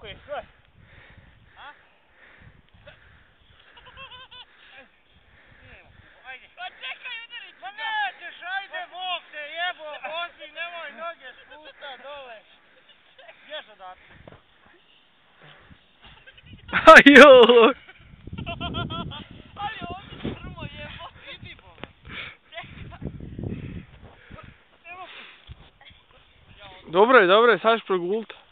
Skakuj, skoj. Ajde. Pa čekaj, udarit ću ga. Ma nećeš, ajde, Bog te jebo, vozi, nemoj noge spusta dole. Bjež odatle. Ajoj! Ali ovdje strmo jebo. Idi bome. Čekaj. Dobro je, sad ćeš progulta.